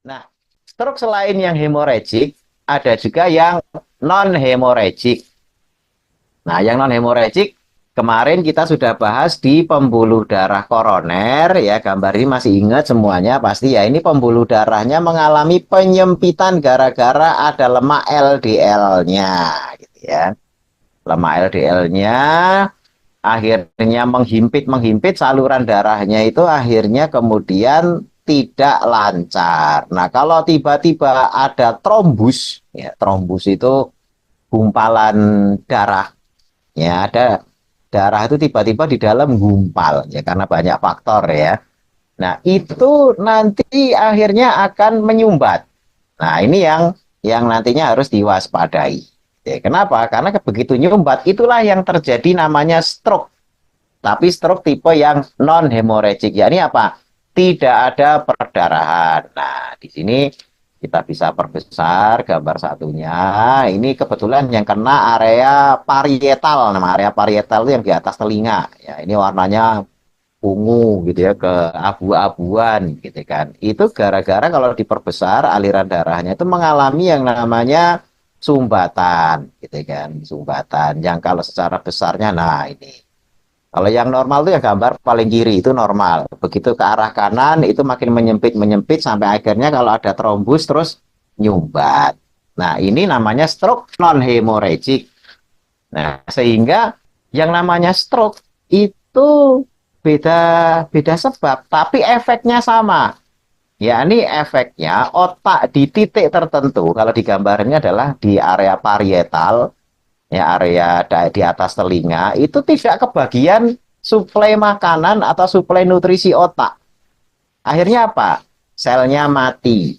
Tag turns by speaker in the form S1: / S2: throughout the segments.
S1: Nah, stroke selain yang hemorrhagic, ada juga yang non hemorrhagic. Nah, yang non hemorrhagic kemarin kita sudah bahas di pembuluh darah koroner ya. Gambar ini masih ingat semuanya pasti ya. Ini pembuluh darahnya mengalami penyempitan gara-gara ada lemak LDL-nya gitu ya. Lemak LDL-nya akhirnya menghimpit saluran darahnya itu akhirnya kemudian tidak lancar. Nah, kalau tiba-tiba ada trombus, ya trombus itu gumpalan darah. Ya, ada darah itu tiba-tiba di dalam gumpal ya karena banyak faktor ya. Nah, itu nanti akhirnya akan menyumbat. Nah, ini yang nantinya harus diwaspadai. Ya, kenapa? Karena begitu nyumbat itulah yang terjadi namanya stroke. Tapi stroke tipe yang non hemorrhagic. Ya, ini apa? Tidak ada perdarahan. Nah, di sini kita bisa perbesar gambar satunya. Ini kebetulan yang kena area parietal. Nama area parietal itu yang di atas telinga. Ya, ini warnanya ungu gitu ya ke abu-abuan gitu kan. Itu gara-gara kalau diperbesar aliran darahnya itu mengalami yang namanya sumbatan gitu kan. Sumbatan yang kalau secara besarnya nah ini. Kalau yang normal itu yang gambar paling kiri itu normal. Begitu ke arah kanan itu makin menyempit sampai akhirnya kalau ada trombus terus nyumbat. Nah, ini namanya stroke non hemorrhagic. Nah, sehingga yang namanya stroke itu beda beda sebab, tapi efeknya sama. Ya, ini efeknya otak di titik tertentu. Kalau digambarnya adalah di area parietal, ya area di atas telinga itu tidak kebagian suplai makanan atau suplai nutrisi otak. Akhirnya apa? Selnya mati.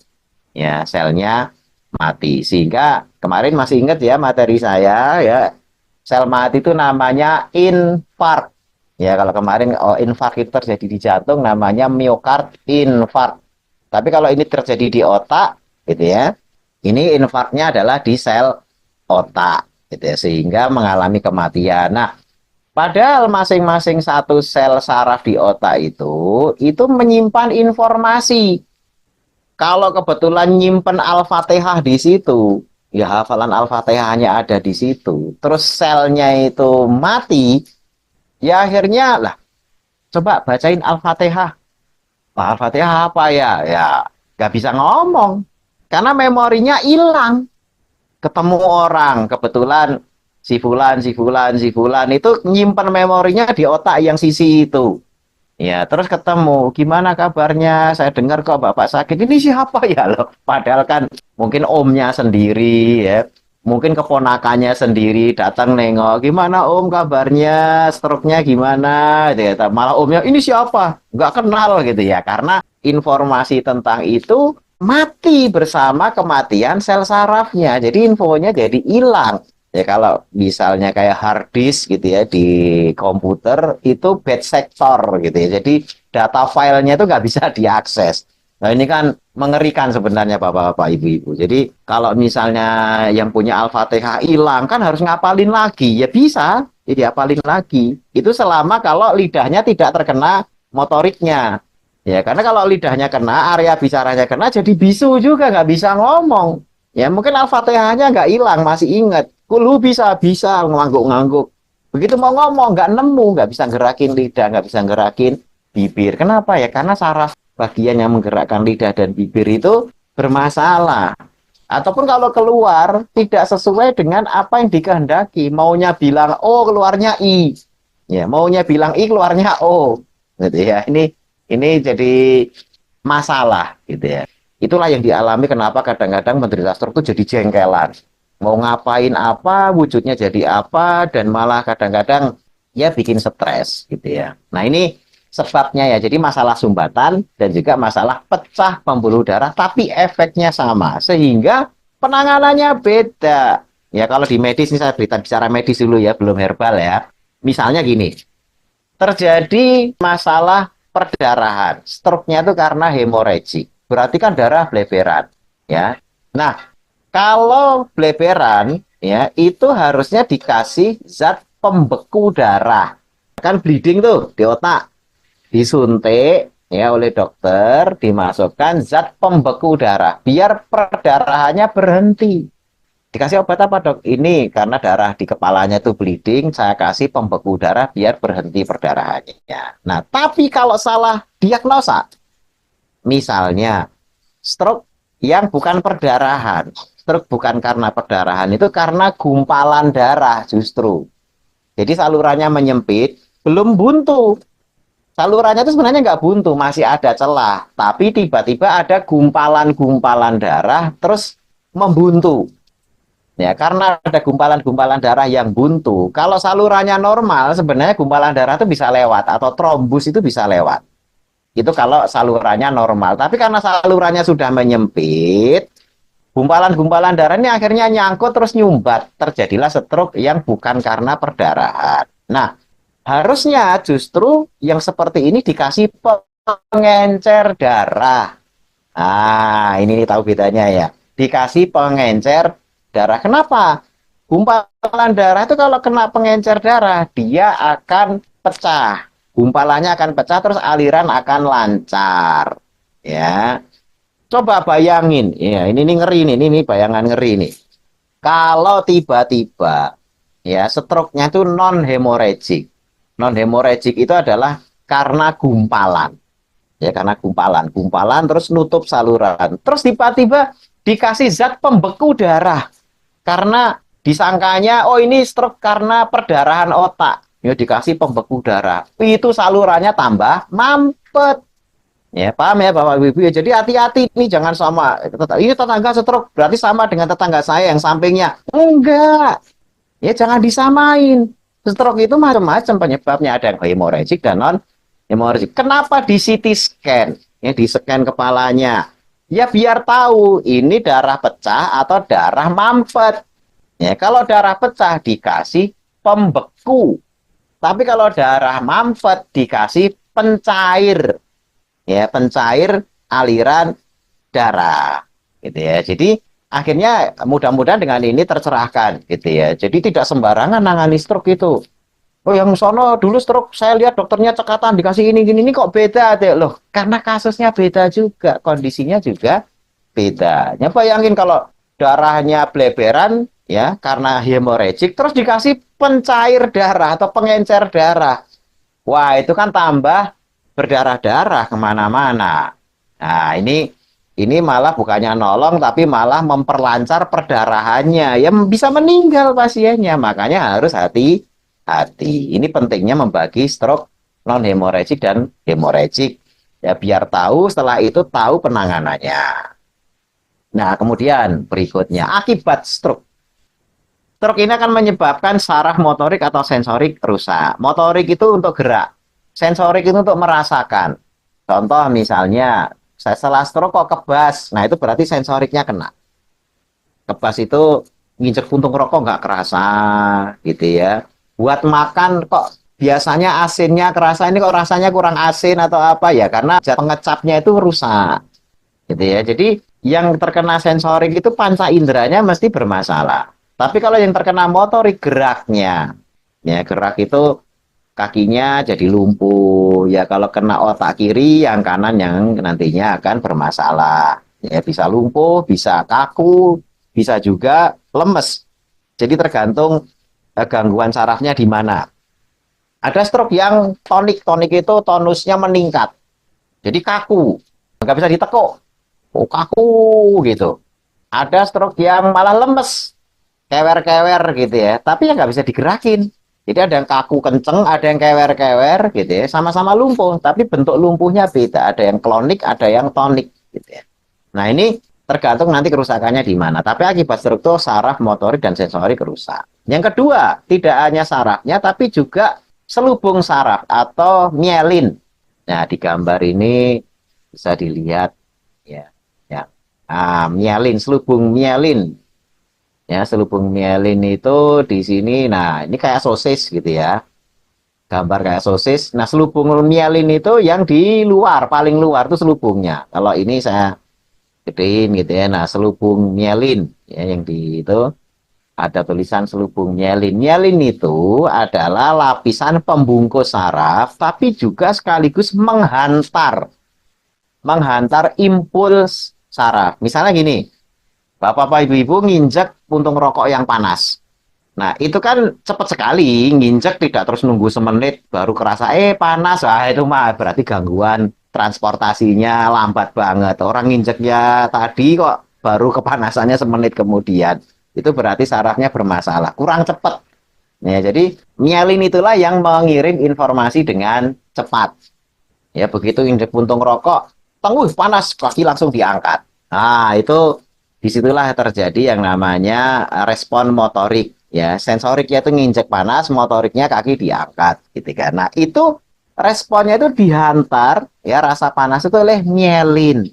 S1: Ya, selnya mati. Sehingga kemarin masih ingat ya materi saya ya, sel mati itu namanya infark. Ya, kalau kemarin infark itu terjadi di jantung namanya miokard infark. Tapi kalau ini terjadi di otak gitu ya, ini infarknya adalah di sel otak gitu ya, sehingga mengalami kematian. Nah, padahal masing-masing satu sel saraf di otak itu menyimpan informasi. Kalau kebetulan nyimpen Al-Fatihah di situ, ya hafalan Al-Fatihahnya ada di situ. Terus selnya itu mati, ya akhirnya lah coba bacain Al-Fatihah. Al-Fatihah apa ya? Ya nggak bisa ngomong karena memorinya hilang. Ketemu orang kebetulan si fulan itu nyimpan memorinya di otak yang sisi itu ya terus ketemu gimana kabarnya saya dengar kok bapak sakit ini siapa ya loh padahal kan mungkin omnya sendiri ya mungkin keponakannya sendiri datang nengok gimana om kabarnya stroke-nya gimana gitu ya. Malah omnya ini siapa nggak kenal gitu ya karena informasi tentang itu mati bersama kematian sel sarafnya. Jadi infonya jadi hilang. Ya kalau misalnya kayak hard disk gitu ya di komputer itu bad sector gitu ya. Jadi data filenya itu nggak bisa diakses. Nah ini kan mengerikan sebenarnya bapak-bapak ibu-ibu. Jadi kalau misalnya yang punya Al-Fatihah hilang kan harus ngapalin lagi. Ya bisa, jadi apalin lagi. Itu selama kalau lidahnya tidak terkena motoriknya. Ya, karena kalau lidahnya kena, area bicaranya kena, jadi bisu juga, nggak bisa ngomong. Ya, mungkin Al-Fatihahnya nggak hilang, masih ingat. Kulu bisa ngangguk-ngangguk. Begitu mau ngomong, nggak nemu, nggak bisa gerakin lidah, nggak bisa gerakin bibir. Kenapa ya? Karena saraf bagian yang menggerakkan lidah dan bibir itu bermasalah. Ataupun kalau keluar, tidak sesuai dengan apa yang dikehendaki. Maunya bilang O, keluarnya I. Ya, maunya bilang I, keluarnya O. Gitu ya, ini jadi masalah gitu ya. Itulah yang dialami kenapa kadang-kadang menderita stroke itu jadi jengkelan. Mau ngapain apa, wujudnya jadi apa, dan malah kadang-kadang ya bikin stres gitu ya. Nah ini sebabnya ya, jadi masalah sumbatan dan juga masalah pecah pembuluh darah, tapi efeknya sama. Sehingga penanganannya beda. Ya kalau di medis, ini saya bicara medis dulu ya, belum herbal ya. Misalnya gini, terjadi masalah perdarahan. Stroke-nya itu karena hemorrhagic. Berarti kan darah bleberan, ya. Nah, kalau bleberan ya itu harusnya dikasih zat pembeku darah. Kan bleeding tuh di otak, disuntik. ya oleh dokter dimasukkan zat pembeku darah biar perdarahannya berhenti. Dikasih obat apa dok? Ini karena darah di kepalanya itu bleeding, saya kasih pembeku darah biar berhenti perdarahannya. Nah, tapi kalau salah diagnosa, misalnya stroke yang bukan perdarahan, stroke bukan karena perdarahan, itu karena gumpalan darah justru. Jadi salurannya menyempit, belum buntu. Salurannya itu sebenarnya nggak buntu, masih ada celah. Tapi tiba-tiba ada gumpalan-gumpalan darah, terus membuntu. Ya, karena ada gumpalan-gumpalan darah yang buntu. Kalau salurannya normal, sebenarnya gumpalan darah itu bisa lewat, atau trombus itu bisa lewat. Itu kalau salurannya normal. Tapi karena salurannya sudah menyempit, gumpalan-gumpalan darah ini akhirnya nyangkut terus nyumbat. Terjadilah stroke yang bukan karena perdarahan. Nah, harusnya justru yang seperti ini dikasih pengencer darah. Ah, ini nih tahu bedanya ya. Dikasih pengencer darah. Kenapa? Gumpalan darah itu kalau kena pengencer darah, dia akan pecah. Gumpalannya akan pecah, terus aliran akan lancar. Ya, coba bayangin. Ya, ini ngeri nih, ini bayangan ngeri nih. Kalau tiba-tiba ya stroke-nya itu non hemorrhagic. Non hemorrhagic itu adalah karena gumpalan. Ya karena gumpalan terus nutup saluran. Terus tiba-tiba dikasih zat pembeku darah karena disangkanya oh ini stroke karena perdarahan otak. Ya dikasih pembeku darah. Itu salurannya tambah mampet. Ya, paham ya Bapak Ibu ya. Jadi hati-hati nih jangan sama. Ini tetangga stroke berarti sama dengan tetangga saya yang sampingnya. Enggak. Ya jangan disamain. Stroke itu macam-macam penyebabnya, ada yang hemorrhagic dan non hemorrhagic. Kenapa di CT scan? Ya di scan kepalanya. Ya biar tahu ini darah pecah atau darah mampet. Ya kalau darah pecah dikasih pembeku. Tapi kalau darah mampet dikasih pencair. Ya pencair aliran darah gitu ya. Jadi akhirnya mudah-mudahan dengan ini tercerahkan gitu ya. Jadi tidak sembarangan nangani stroke itu. Oh yang sono dulu stroke saya lihat dokternya cekatan dikasih ini gini ini kok beda deh loh. Karena kasusnya beda juga, kondisinya juga beda. Ya bayangin kalau darahnya bleberan ya karena hemorrhagic terus dikasih pencair darah atau pengencer darah. Wah itu kan tambah berdarah-darah kemana-mana. Nah ini malah bukannya nolong tapi malah memperlancar perdarahannya. Ya bisa meninggal pasiennya. Makanya harus hati-hati. Ini pentingnya membagi stroke non hemorrhagic dan hemorrhagic. Ya biar tahu setelah itu tahu penanganannya. Nah, kemudian berikutnya akibat stroke. Stroke ini akan menyebabkan saraf motorik atau sensorik rusak. Motorik itu untuk gerak. Sensorik itu untuk merasakan. Contoh misalnya setelah stroke kok kebas, nah itu berarti sensoriknya kena. Kebas itu nginjek puntung rokok nggak kerasa, gitu ya. Buat makan kok biasanya asinnya kerasa, ini kok rasanya kurang asin atau apa ya? Karena pengecapnya itu rusak, gitu ya. Jadi yang terkena sensorik itu panca inderanya mesti bermasalah. Tapi kalau yang terkena motorik geraknya, ya gerak itu kakinya jadi lumpuh. Ya kalau kena otak kiri, yang kanan yang nantinya akan bermasalah. Ya bisa lumpuh, bisa kaku, bisa juga lemes. Jadi tergantung gangguan sarafnya di mana. Ada stroke yang tonik, tonik itu tonusnya meningkat. Jadi kaku, nggak bisa ditekuk. Oh, kaku gitu. Ada stroke yang malah lemes, kewer-kewer gitu ya. Tapi ya nggak bisa digerakin. Jadi ada yang kaku kenceng, ada yang kewer-kewer gitu ya, sama-sama lumpuh, tapi bentuk lumpuhnya beda. Ada yang klonik, ada yang tonik gitu ya. Nah ini tergantung nanti kerusakannya di mana. Tapi akibat stroke itu saraf, motorik, dan sensorik rusak. Yang kedua, tidak hanya sarafnya, tapi juga selubung saraf atau mielin. Nah di gambar ini bisa dilihat ya, ya. Mielin, selubung mielin. Ya, selubung mielin itu di sini, nah ini kayak sosis gitu ya. Gambar kayak sosis. Nah, selubung mielin itu yang di luar, paling luar itu selubungnya. Kalau ini saya gedein gitu ya. Nah, selubung mielin ya yang di itu ada tulisan selubung mielin. Mielin itu adalah lapisan pembungkus saraf, tapi juga sekaligus menghantar. menghantar impuls saraf. Misalnya gini, Bapak-bapak ibu-ibu nginjek puntung rokok yang panas. Nah, itu kan cepat sekali nginjek, tidak terus nunggu semenit baru kerasa panas. Ah, itu mah berarti gangguan transportasinya lambat banget. Orang nginjeknya tadi kok baru kepanasannya semenit kemudian. Itu berarti sarafnya bermasalah, kurang cepat. Ya, jadi mielin itulah yang mengirim informasi dengan cepat. Ya, begitu injek puntung rokok, tengguh panas, kaki langsung diangkat. Nah, itu disitulah terjadi yang namanya respon motorik. Ya, sensoriknya itu nginjek panas, motoriknya kaki diangkat, gitu kan. Nah, itu responnya itu dihantar, ya rasa panas itu oleh mielin.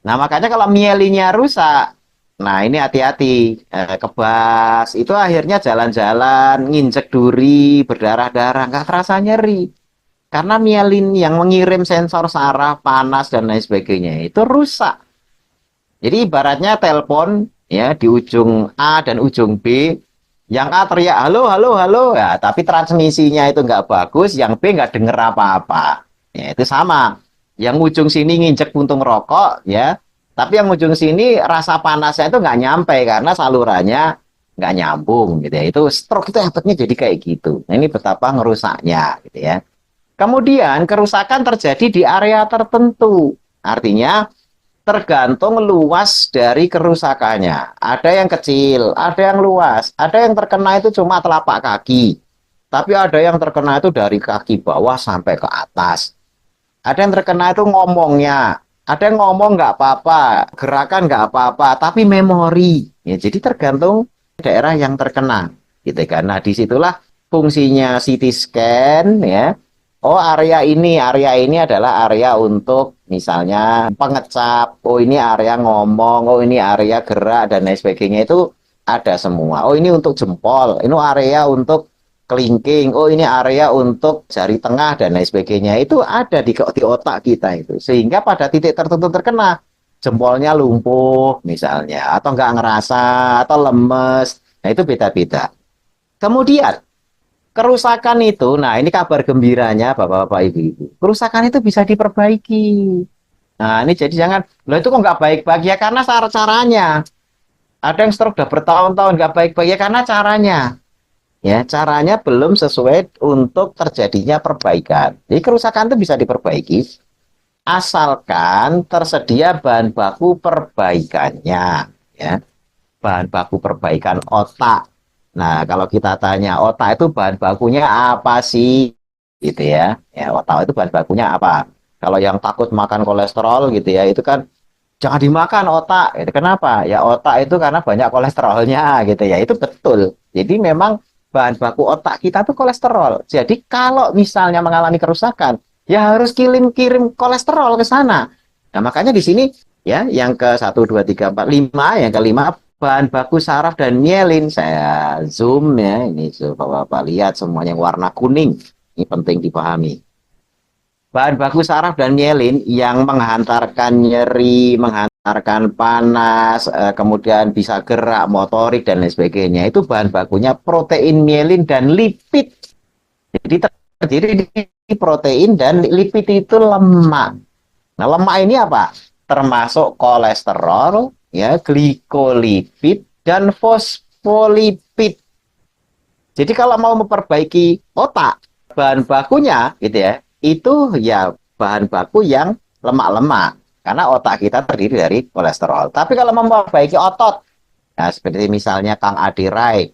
S1: Nah, makanya kalau mielinnya rusak, nah ini hati-hati, kebas, itu akhirnya jalan-jalan, nginjek duri, berdarah-darah, nggak terasa nyeri. Karena mielin yang mengirim sensor saraf, panas, dan lain sebagainya itu rusak. Jadi ibaratnya telepon ya di ujung A dan ujung B, yang A teriak halo halo halo ya, tapi transmisinya itu nggak bagus, yang B nggak denger apa-apa. Ya itu sama. Yang ujung sini nginjek puntung rokok ya, tapi yang ujung sini rasa panasnya itu nggak nyampe karena salurannya nggak nyambung gitu ya. Itu stroke itu efeknya jadi kayak gitu. Nah, ini betapa ngerusaknya gitu ya. Kemudian kerusakan terjadi di area tertentu. Artinya tergantung luas dari kerusakannya. Ada yang kecil, ada yang luas, ada yang terkena itu cuma telapak kaki. Tapi ada yang terkena itu dari kaki bawah sampai ke atas. Ada yang terkena itu ngomongnya. Ada yang ngomong nggak apa-apa, gerakan nggak apa-apa, tapi memori. Ya, jadi tergantung daerah yang terkena. Gitu kan. Nah, disitulah fungsinya CT scan ya. Oh, area ini adalah area untuk misalnya pengecap. Oh, ini area ngomong. Oh, ini area gerak dan lain sebagainya itu ada semua. Oh, ini untuk jempol. Ini area untuk kelingking. Oh, ini area untuk jari tengah dan lain sebagainya. Itu ada di otak kita itu. Sehingga pada titik tertentu terkena, jempolnya lumpuh misalnya, atau nggak ngerasa, atau lemes. Nah, itu beda-beda. Kemudian kerusakan itu, nah ini kabar gembiranya Bapak-bapak Ibu-ibu. Kerusakan itu bisa diperbaiki. Nah ini jadi jangan, loh itu kok nggak baik-baik ya karena cara-caranya. Ada yang stroke udah bertahun-tahun nggak baik-baik ya karena caranya. Ya caranya belum sesuai untuk terjadinya perbaikan. Jadi kerusakan itu bisa diperbaiki asalkan tersedia bahan baku perbaikannya. Ya bahan baku perbaikan otak. Nah, kalau kita tanya otak itu bahan bakunya apa sih? Gitu ya. Ya, otak itu bahan bakunya apa? Kalau yang takut makan kolesterol gitu ya, itu kan jangan dimakan otak. Itu kenapa? Ya otak itu karena banyak kolesterolnya gitu ya. Itu betul. Jadi memang bahan baku otak kita tuh kolesterol. Jadi kalau misalnya mengalami kerusakan, ya harus kirim-kirim kolesterol ke sana. Nah, makanya di sini ya yang ke satu 2 3 4 5 yang kelima bahan baku saraf dan mielin. Saya zoom ya, ini coba Bapak lihat semuanya warna kuning. Ini penting dipahami. Bahan baku saraf dan mielin yang menghantarkan nyeri, menghantarkan panas, kemudian bisa gerak, motorik dan lain sebagainya. Itu bahan bakunya protein, mielin dan lipid. Jadi terdiri di protein dan lipid itu lemak. Nah, lemak ini apa? Termasuk kolesterol, ya, glikolipid dan fosfolipid. Jadi kalau mau memperbaiki otak, bahan bakunya gitu ya, itu ya bahan baku yang lemak-lemak. Karena otak kita terdiri dari kolesterol. Tapi kalau mau memperbaiki otot, nah seperti misalnya Kang Adi Rai,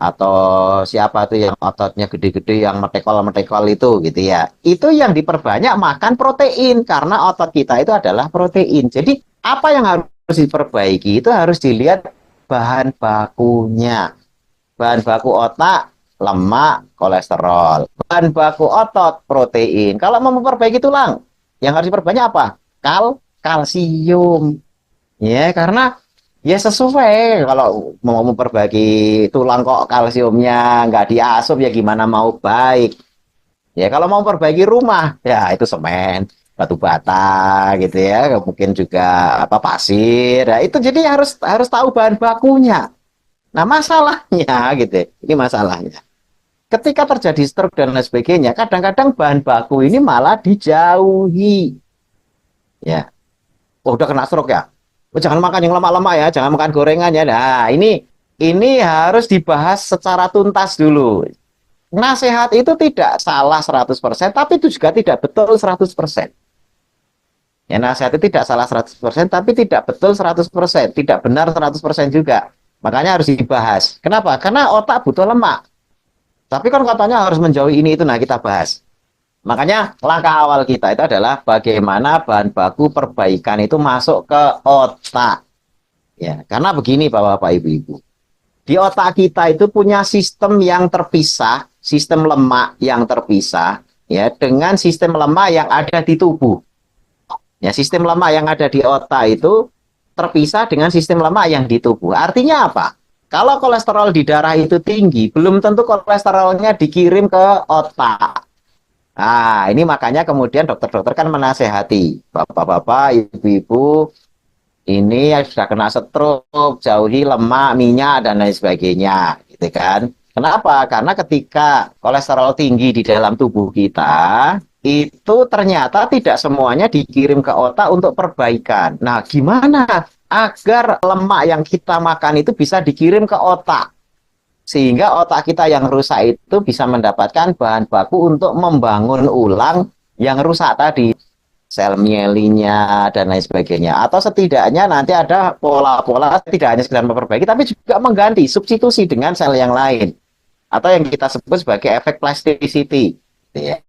S1: atau siapa tuh yang ototnya gede-gede yang metekol-metekol itu gitu ya. Itu yang diperbanyak makan protein karena otot kita itu adalah protein. Jadi apa yang harus diperbaiki itu harus dilihat bahan bakunya. Bahan baku otak lemak, kolesterol. Bahan baku otot protein. Kalau mau memperbaiki tulang, yang harus diperbanyak apa? Kalsium. Ya, karena ya sesuai kalau mau memperbaiki tulang kok kalsiumnya nggak diasup ya gimana mau baik. Ya kalau mau memperbaiki rumah ya itu semen, batu bata gitu ya, mungkin juga apa pasir. Nah, itu jadi harus harus tahu bahan bakunya. Nah, masalahnya gitu. Ini masalahnya. Ketika terjadi stroke dan lain sebagainya, kadang-kadang bahan baku ini malah dijauhi. Ya, oh, udah kena stroke ya. Oh, jangan makan yang lemak-lemak ya, jangan makan gorengan ya. Nah, ini harus dibahas secara tuntas dulu. Nasihat itu tidak salah 100%, tapi itu juga tidak betul 100%. Ya, nasihat itu tidak salah 100%, tapi tidak betul 100%, tidak benar 100% juga. Makanya harus dibahas. Kenapa? Karena otak butuh lemak. Tapi kan katanya harus menjauhi ini itu, nah kita bahas. Makanya langkah awal kita itu adalah bagaimana bahan baku perbaikan itu masuk ke otak. Ya, karena begini Bapak-bapak Ibu-ibu. Di otak kita itu punya sistem yang terpisah, sistem lemak yang terpisah ya dengan sistem lemak yang ada di tubuh. Ya, sistem lemak yang ada di otak itu terpisah dengan sistem lemak yang di tubuh. Artinya apa? Kalau kolesterol di darah itu tinggi, belum tentu kolesterolnya dikirim ke otak. Nah, ini makanya kemudian dokter-dokter kan menasehati, bapak-bapak, ibu-ibu, ini yang sudah kena stroke, jauhi lemak, minyak, dan lain sebagainya, gitu kan. Kenapa? Karena ketika kolesterol tinggi di dalam tubuh kita, itu ternyata tidak semuanya dikirim ke otak untuk perbaikan. Nah, gimana agar lemak yang kita makan itu bisa dikirim ke otak? Sehingga otak kita yang rusak itu bisa mendapatkan bahan baku untuk membangun ulang yang rusak tadi, sel mielinya dan lain sebagainya. Atau setidaknya nanti ada pola-pola tidak hanya sekedar memperbaiki, tapi juga mengganti, substitusi dengan sel yang lain. Atau yang kita sebut sebagai efek plasticity. Ya.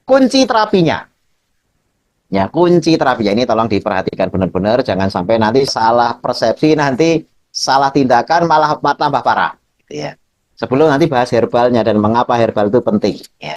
S1: Kunci terapinya. Ya, kunci terapinya ini tolong diperhatikan benar-benar, jangan sampai nanti salah persepsi, nanti salah tindakan malah tambah parah. Ya. Sebelum nanti bahas herbalnya dan mengapa herbal itu penting. Ya.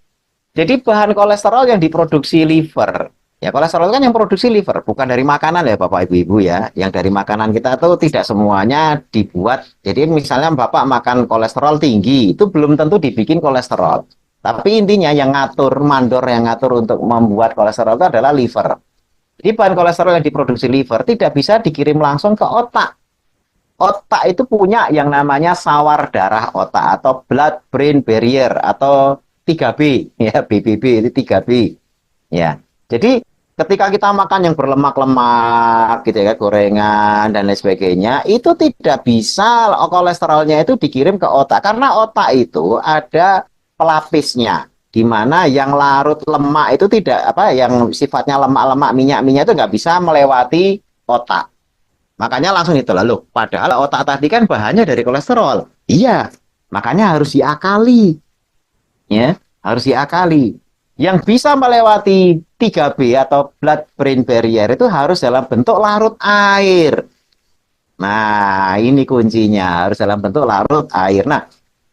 S1: Jadi bahan kolesterol yang diproduksi liver, ya kolesterol kan yang produksi liver, bukan dari makanan ya Bapak Ibu-Ibu ya. Yang dari makanan kita tuh tidak semuanya dibuat. Jadi misalnya Bapak makan kolesterol tinggi, itu belum tentu dibikin kolesterol. Tapi intinya yang ngatur, mandor yang ngatur untuk membuat kolesterol itu adalah liver. Jadi bahan kolesterol yang diproduksi liver tidak bisa dikirim langsung ke otak. Otak itu punya yang namanya sawar darah otak atau blood brain barrier atau 3B ya, BBB itu 3B ya. Jadi ketika kita makan yang berlemak-lemak gitu ya, gorengan dan lain sebagainya, itu tidak bisa kolesterolnya itu dikirim ke otak karena otak itu ada pelapisnya, di mana yang larut lemak itu tidak apa, yang sifatnya lemak-lemak, minyak-minyak itu nggak bisa melewati otak. Makanya langsung itu lalu, padahal otak tadi kan bahannya dari kolesterol. Iya, makanya harus diakali. Ya, harus diakali. Yang bisa melewati 3B atau blood brain barrier itu harus dalam bentuk larut air. Nah, ini kuncinya, harus dalam bentuk larut air. Nah,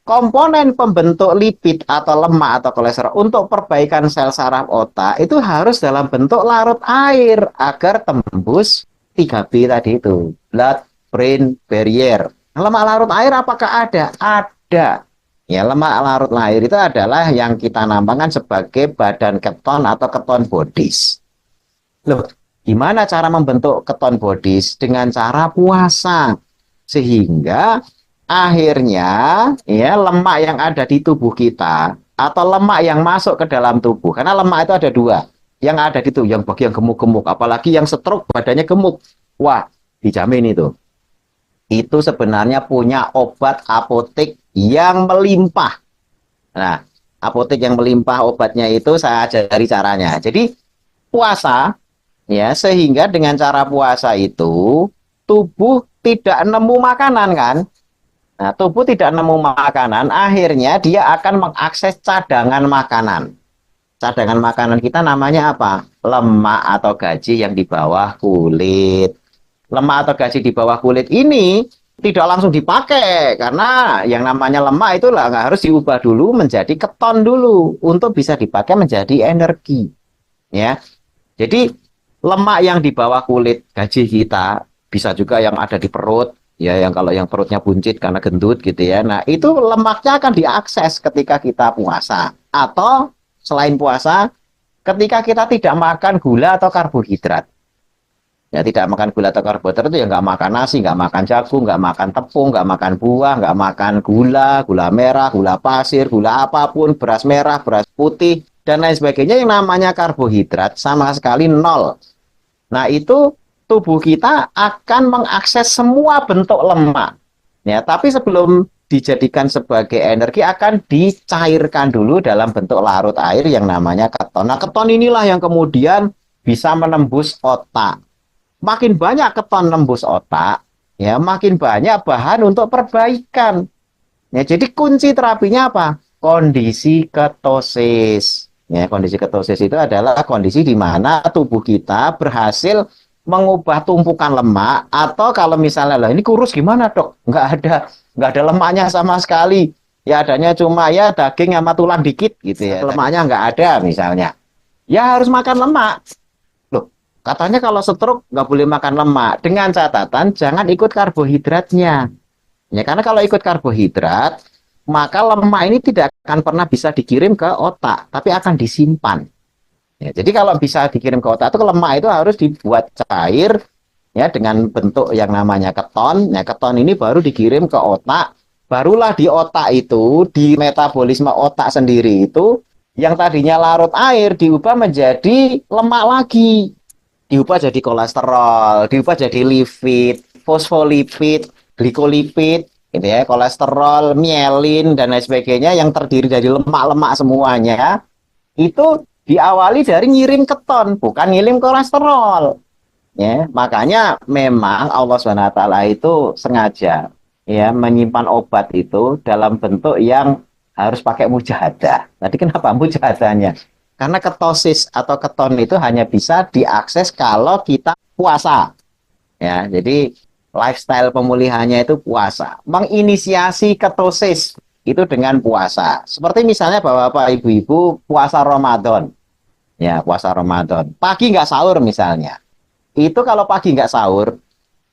S1: komponen pembentuk lipid atau lemak atau kolesterol untuk perbaikan sel saraf otak itu harus dalam bentuk larut air agar tembus 3B tadi itu, blood brain barrier. Lemak larut air apakah ada? Ada. Ya, lemak larut air itu adalah yang kita namakan sebagai badan keton atau keton bodies. Loh, gimana cara membentuk keton bodies? Dengan cara puasa. Sehingga akhirnya ya lemak yang ada di tubuh kita atau lemak yang masuk ke dalam tubuh. Karena lemak itu ada dua. Yang ada di tubuh, yang bagian gemuk-gemuk, apalagi yang stroke badannya gemuk. Wah, dijamin itu. Itu sebenarnya punya obat apotek yang melimpah. Nah, apotek yang melimpah obatnya itu saya ajari caranya. Jadi puasa ya, sehingga dengan cara puasa itu tubuh tidak nemu makanan kan. Nah, tubuh tidak nemu makanan, akhirnya dia akan mengakses cadangan makanan. Cadangan makanan kita namanya apa? Lemak atau gaji yang di bawah kulit. Lemak atau gaji di bawah kulit ini tidak langsung dipakai karena yang namanya lemak itu lah nggak harus diubah dulu menjadi keton dulu untuk bisa dipakai menjadi energi. Ya, jadi lemak yang di bawah kulit gaji kita bisa juga yang ada di perut. Ya, yang kalau yang perutnya buncit karena gendut gitu ya. Nah, itu lemaknya akan diakses ketika kita puasa. Atau selain puasa, ketika kita tidak makan gula atau karbohidrat. Ya, tidak makan gula atau karbohidrat itu ya nggak makan nasi, nggak makan jagung, nggak makan tepung, nggak makan buah, nggak makan gula, gula merah, gula pasir, gula apapun, beras merah, beras putih, dan lain sebagainya. Yang namanya karbohidrat sama sekali nol. Nah, itu tubuh kita akan mengakses semua bentuk lemak. Ya, tapi sebelum dijadikan sebagai energi akan dicairkan dulu dalam bentuk larut air yang namanya keton. Nah, keton inilah yang kemudian bisa menembus otak. Makin banyak keton nembus otak, ya makin banyak bahan untuk perbaikan. Ya, jadi kunci terapinya apa? Kondisi ketosis. Ya, kondisi ketosis itu adalah kondisi di mana tubuh kita berhasil mengubah tumpukan lemak atau kalau misalnya lah ini kurus gimana dok? Nggak ada lemaknya sama sekali. Ya adanya cuma ya daging sama tulang dikit gitu ya. Lemaknya nggak ada misalnya. Ya harus makan lemak. Loh, katanya kalau stroke nggak boleh makan lemak. Dengan catatan jangan ikut karbohidratnya. Ya, karena kalau ikut karbohidrat, maka lemak ini tidak akan pernah bisa dikirim ke otak, tapi akan disimpan. Ya, jadi kalau bisa dikirim ke otak itu lemak itu harus dibuat cair ya dengan bentuk yang namanya keton. Ya, keton ini baru dikirim ke otak, barulah di otak itu di metabolisme otak sendiri itu yang tadinya larut air diubah menjadi lemak lagi, diubah jadi kolesterol, diubah jadi lipid, fosfolipid, glikolipid, gitu ya, kolesterol, mielin dan lain sebagainya yang terdiri dari lemak-lemak semuanya itu diawali dari ngirim keton, bukan ngirim kolesterol. Ya, makanya memang Allah SWT itu sengaja ya menyimpan obat itu dalam bentuk yang harus pakai mujahadah. Tadi kenapa mujahadahnya? Karena ketosis atau keton itu hanya bisa diakses kalau kita puasa. Ya, jadi lifestyle pemulihannya itu puasa. Menginisiasi ketosis itu dengan puasa. Seperti misalnya Bapak-bapak, Ibu-ibu puasa Ramadan. Ya, puasa Ramadan. Pagi nggak sahur misalnya. Itu kalau pagi nggak sahur,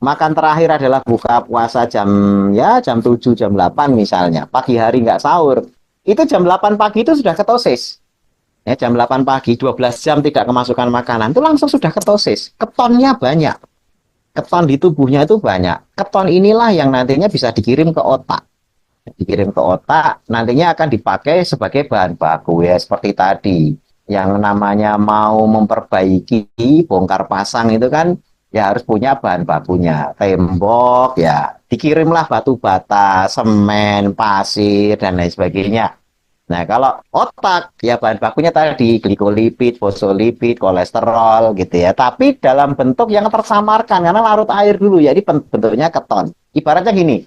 S1: makan terakhir adalah buka puasa jam 7 jam 8 misalnya. Pagi hari nggak sahur. Itu jam 8 pagi itu sudah ketosis. Ya, jam 8 pagi, 12 jam tidak kemasukan makanan, itu langsung sudah ketosis. Ketonnya banyak. Keton di tubuhnya itu banyak. Keton inilah yang nantinya bisa dikirim ke otak. Dikirim ke otak, nantinya akan dipakai sebagai bahan baku ya, seperti tadi. Yang namanya mau memperbaiki bongkar pasang itu kan ya harus punya bahan bakunya. Tembok ya, dikirimlah batu bata, semen, pasir, dan lain sebagainya. Nah, kalau otak, ya bahan bakunya tadi, glikolipid, fosfolipid, kolesterol, gitu ya. Tapi dalam bentuk yang tersamarkan, karena larut air dulu, jadi bentuknya keton. Ibaratnya gini,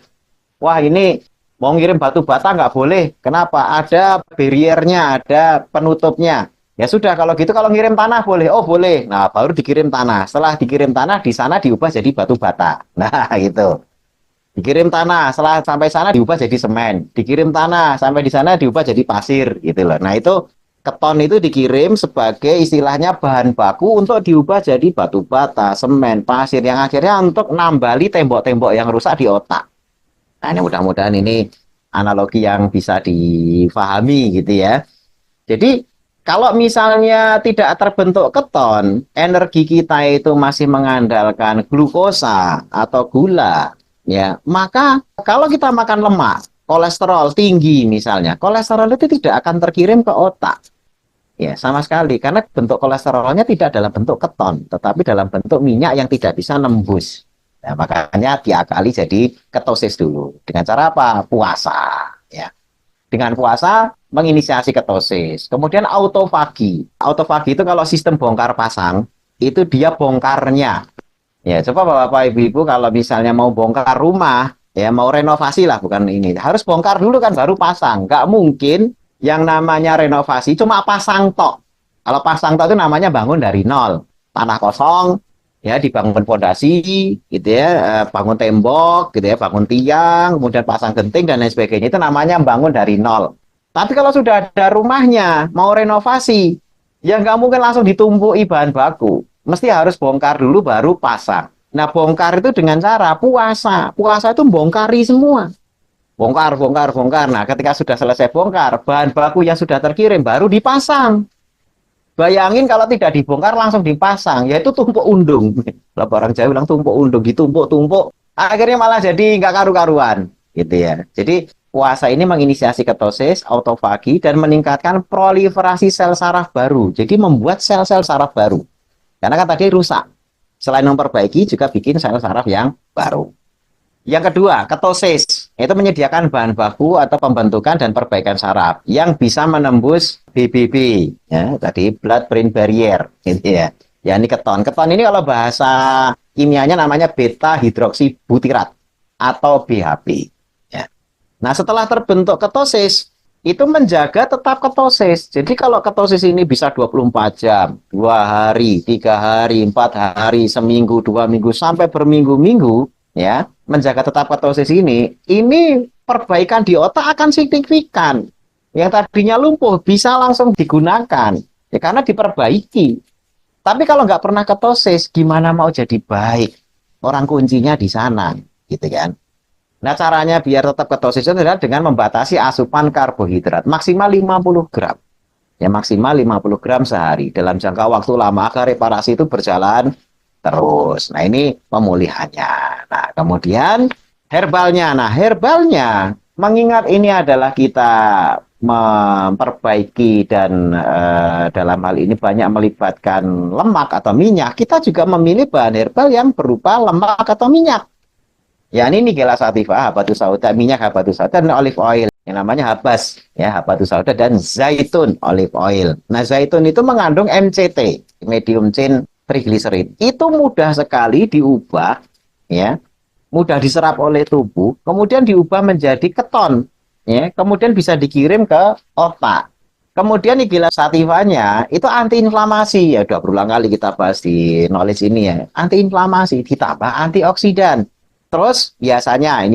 S1: wah ini mau ngirim batu bata nggak boleh. Kenapa? Ada barriernya, ada penutupnya. Ya sudah, kalau gitu kalau ngirim tanah boleh. Oh boleh. Nah, baru dikirim tanah. Setelah dikirim tanah, di sana diubah jadi batu bata. Nah, gitu. Dikirim tanah, setelah sampai sana diubah jadi semen. Dikirim tanah, sampai di sana diubah jadi pasir, gitu loh. Nah, itu keton itu dikirim sebagai istilahnya bahan baku untuk diubah jadi batu bata, semen, pasir, yang akhirnya untuk nambali tembok-tembok yang rusak di otak. Nah, ini mudah-mudahan ini analogi yang bisa difahami, gitu ya. Jadi, kalau misalnya tidak terbentuk keton, energi kita itu masih mengandalkan glukosa atau gula, ya, maka kalau kita makan lemak, kolesterol tinggi misalnya, kolesterol itu tidak akan terkirim ke otak. Ya, sama sekali karena bentuk kolesterolnya tidak dalam bentuk keton, tetapi dalam bentuk minyak yang tidak bisa nembus. Nah, makanya diakali jadi ketosis dulu. Dengan cara apa? Puasa, ya. Dengan puasa menginisiasi ketosis. Kemudian autofagi. Autofagi itu kalau sistem bongkar pasang, itu dia bongkarnya. Ya, coba Bapak Ibu-ibu kalau misalnya mau bongkar rumah, ya mau renovasi lah, bukan ini. Harus bongkar dulu kan baru pasang. Nggak mungkin yang namanya renovasi cuma pasang tok. Kalau pasang tok itu namanya bangun dari nol. Tanah kosong, ya dibangun fondasi, gitu ya, bangun tembok, gitu ya, bangun tiang, kemudian pasang genting dan lain sebagainya. Itu namanya bangun dari nol. Tapi kalau sudah ada rumahnya, mau renovasi, ya nggak mungkin langsung ditumpuki bahan baku. Mesti harus bongkar dulu baru pasang. Nah, bongkar itu dengan cara puasa. Puasa itu bongkari semua. Bongkar, bongkar, bongkar. Nah, ketika sudah selesai bongkar, bahan baku yang sudah terkirim baru dipasang. Bayangin kalau tidak dibongkar langsung dipasang, yaitu tumpuk undung. Kalau orang Jawa bilang tumpuk undung, ditumpuk-tumpuk. Akhirnya malah jadi nggak karu-karuan. Gitu ya. Jadi puasa ini menginisiasi ketosis, autofagi, dan meningkatkan proliferasi sel saraf baru. Jadi membuat sel-sel saraf baru. Karena kan tadi rusak. Selain memperbaiki, juga bikin sel saraf yang baru. Yang kedua, ketosis. Itu menyediakan bahan baku atau pembentukan dan perbaikan saraf yang bisa menembus BBB, ya, tadi blood brain barrier, gitu ya. Ya, ini keton. Keton ini kalau bahasa kimianya namanya beta hidroksibutirat atau BHB. Ya. Nah, setelah terbentuk ketosis, itu menjaga tetap ketosis. Jadi kalau ketosis ini bisa 24 jam, 2 hari, 3 hari, 4 hari, seminggu, 2 minggu, sampai berminggu-minggu, ya, menjaga tetap ketosis ini perbaikan di otak akan signifikan. Yang tadinya lumpuh bisa langsung digunakan, ya, karena diperbaiki. Tapi kalau nggak pernah ketosis, gimana mau jadi baik? Orang kuncinya di sana, gitu kan? Nah, caranya biar tetap ketosis itu adalah dengan membatasi asupan karbohidrat maksimal 50 gram. Ya, maksimal 50 gram sehari dalam jangka waktu lama agar reparasi itu berjalan terus. Nah, ini pemulihannya. Nah, kemudian herbalnya. Nah, herbalnya, mengingat ini adalah kita memperbaiki dan dalam hal ini banyak melibatkan lemak atau minyak, kita juga memilih bahan herbal yang berupa lemak atau minyak. Ya, ini Nigella sativa, habatus sauda, minyak habatus sauda, dan olive oil yang namanya habas, ya, habatus sauda, dan zaitun olive oil. Nah, zaitun itu mengandung MCT, medium chain triglyceride. Itu mudah sekali diubah, ya, mudah diserap oleh tubuh, kemudian diubah menjadi keton, ya, kemudian bisa dikirim ke otak. Kemudian Nigella sativanya itu antiinflamasi, ya, udah berulang kali kita bahas di knowledge ini, ya, antiinflamasi ditambah antioksidan. Terus biasanya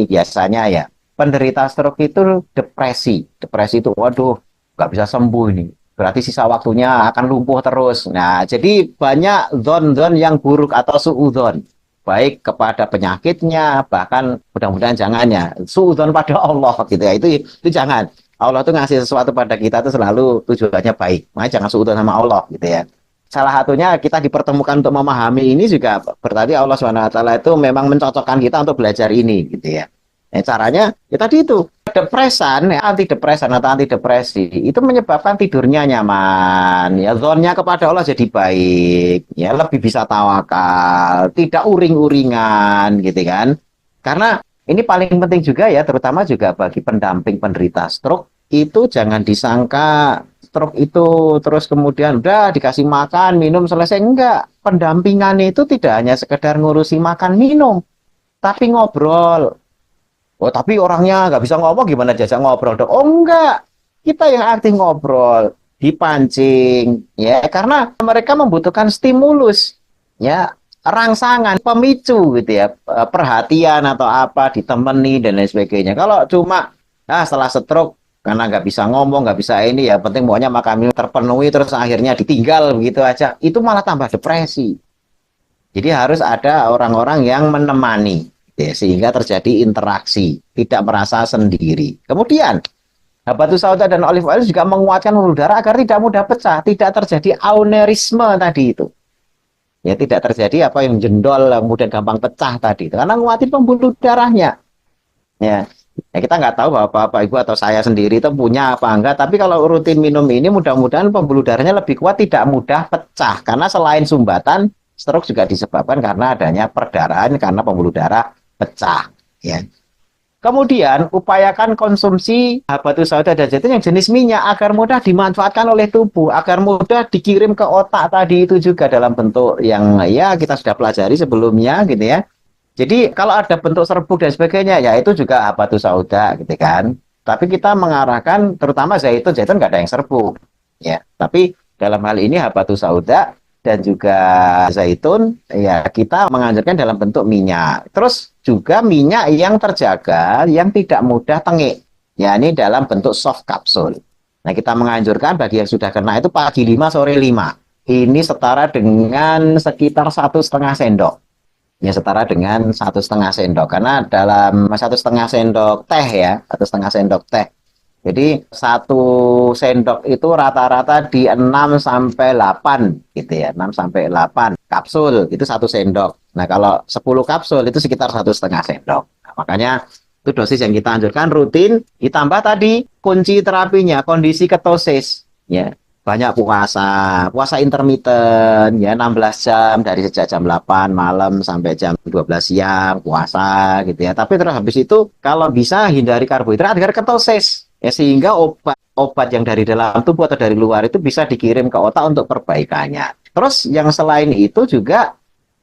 S1: ya, penderita stroke itu depresi. Depresi itu, waduh, nggak bisa sembuh ini. Berarti sisa waktunya akan lumpuh terus. Nah, jadi banyak zon-zon yang buruk atau suudzon. Baik kepada penyakitnya, bahkan mudah-mudahan jangan ya. Suudzon pada Allah gitu ya. Itu jangan. Allah tuh ngasih sesuatu pada kita itu selalu tujuannya baik. Makanya jangan suudzon sama Allah gitu ya. Salah satunya kita dipertemukan untuk memahami ini juga berarti Allah SWT itu memang mencocokkan kita untuk belajar ini gitu ya. Nah, caranya ya tadi itu depresan, ya, antidepresan atau antidepresi itu menyebabkan tidurnya nyaman, ya, zonnya kepada Allah jadi baik, ya, lebih bisa tawakal, tidak uring-uringan gitu kan. Karena ini paling penting juga ya, terutama juga bagi pendamping penderita stroke, itu jangan disangka stroke itu terus kemudian udah dikasih makan, minum, selesai. Enggak. Pendampingan itu tidak hanya sekedar ngurusi makan, minum, tapi ngobrol. Oh, tapi orangnya nggak bisa ngomong, gimana jajak ngobrol, dok? Oh, enggak. Kita yang aktif ngobrol, dipancing, ya, karena mereka membutuhkan stimulus, ya, rangsangan, pemicu gitu ya, perhatian atau apa, ditemani dan lain sebagainya. Kalau cuma setelah stroke karena nggak bisa ngomong, nggak bisa ini, ya penting pokoknya makan minum terpenuhi terus akhirnya ditinggal begitu aja, itu malah tambah depresi. Jadi harus ada orang-orang yang menemani, ya, sehingga terjadi interaksi, tidak merasa sendiri. Kemudian habatus sauda dan olive oil juga menguatkan pembuluh darah agar tidak mudah pecah, tidak terjadi aneurisme tadi itu. Ya, tidak terjadi apa yang jendol kemudian gampang pecah tadi itu, karena nguatin pembuluh darahnya. Ya. Ya, kita nggak tahu Bapak Ibu atau saya sendiri itu punya apa enggak, tapi kalau rutin minum ini mudah-mudahan pembuluh darahnya lebih kuat, tidak mudah pecah. Karena selain sumbatan, stroke juga disebabkan karena adanya perdarahan karena pembuluh darah pecah. Ya. Kemudian upayakan konsumsi habatus sauda dan zaitun yang jenis minyak agar mudah dimanfaatkan oleh tubuh, agar mudah dikirim ke otak tadi itu juga dalam bentuk yang ya kita sudah pelajari sebelumnya gitu ya. Jadi kalau ada bentuk serbuk dan sebagainya, ya itu juga habatus sauda gitu kan. Tapi kita mengarahkan terutama zaitun nggak ada yang serbuk, ya. Tapi dalam hal ini habatus sauda dan juga zaitun, ya kita menganjurkan dalam bentuk minyak. Terus juga minyak yang terjaga, yang tidak mudah tengik, ya, ini dalam bentuk soft capsule. Nah, kita menganjurkan bagi yang sudah kena itu pagi 5, sore 5. Ini setara dengan sekitar 1,5 sendok. Ya, setara dengan 1,5 sendok, karena dalam 1,5 sendok teh ya, 1,5 sendok teh. Jadi 1 sendok itu rata-rata di 6 sampai 8 gitu ya, 6 sampai 8 kapsul itu 1 sendok. Nah, kalau 10 kapsul itu sekitar 1,5 sendok. Nah, makanya itu dosis yang kita anjurkan rutin, ditambah tadi kunci terapinya kondisi ketosis ya. banyak puasa intermittent ya 16 jam dari sejak jam 8 malam sampai jam 12 siang puasa gitu ya. Tapi terus habis itu kalau bisa hindari karbohidrat agar ketosis ya sehingga obat yang dari dalam tubuh atau dari luar itu bisa dikirim ke otak untuk perbaikannya. Terus yang selain itu juga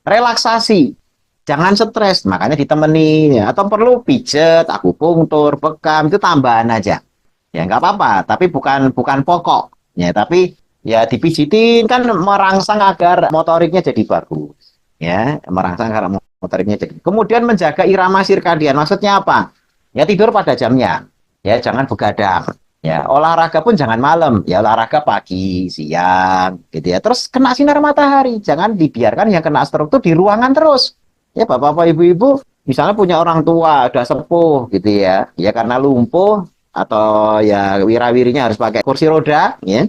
S1: relaksasi. Jangan stres, makanya ditemani ya. Atau perlu pijet, akupunktur, bekam itu tambahan aja. Ya nggak apa-apa, tapi bukan pokok. Ya, tapi ya dipijitin kan merangsang agar motoriknya jadi bagus. Ya, merangsang agar motoriknya jadi. Kemudian menjaga irama sirkadian. Maksudnya apa? Ya tidur pada jamnya. Ya, jangan begadang. Ya, olahraga pun jangan malam. Ya, olahraga pagi, siang, gitu ya. Terus kena sinar matahari. Jangan dibiarkan yang kena stroke itu di ruangan terus. Ya, bapak-bapak, ibu-ibu, misalnya punya orang tua, udah sepuh, gitu ya. Ya, karena lumpuh, atau ya wirawirinya harus pakai kursi roda ya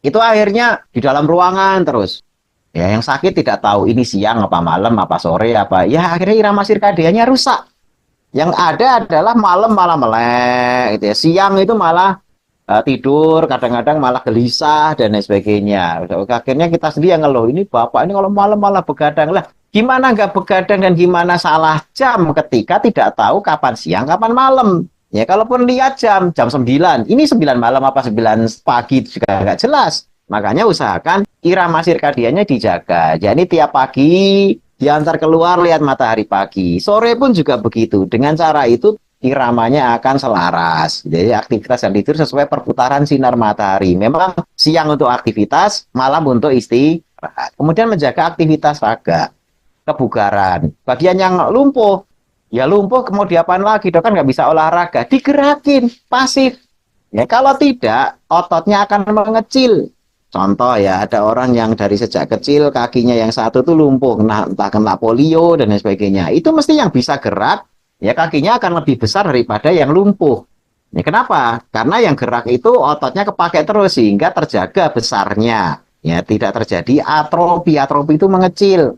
S1: itu akhirnya di dalam ruangan terus ya yang sakit tidak tahu ini siang apa malam apa sore apa ya akhirnya irama sirkadiannya rusak yang ada adalah malam malah melek gitu ya siang itu malah tidur kadang-kadang malah gelisah dan lain sebagainya akhirnya kita sendiri yang ngeluh ini bapak ini kalau malam malah begadang lah gimana nggak begadang dan gimana salah jam ketika tidak tahu kapan siang kapan malam. Ya, kalaupun lihat jam 9, ini 9 malam apa 9 pagi juga nggak jelas. Makanya usahakan irama sirkadiannya dijaga. Jadi tiap pagi diantar keluar lihat matahari pagi. Sore pun juga begitu. Dengan cara itu iramanya akan selaras. Jadi aktivitas yang tidur sesuai perputaran sinar matahari. Memang siang untuk aktivitas, malam untuk istirahat. Kemudian menjaga aktivitas raga, kebugaran. Bagian yang lumpuh, ya lumpuh mau diapain lagi dok kan nggak bisa olahraga digerakin pasif ya kalau tidak ototnya akan mengecil contoh ya ada orang yang dari sejak kecil kakinya yang satu tuh lumpuh entah kena polio dan lain sebagainya itu mesti yang bisa gerak ya kakinya akan lebih besar daripada yang lumpuh ya kenapa karena yang gerak itu ototnya kepakai terus sehingga terjaga besarnya ya tidak terjadi atrofi itu mengecil.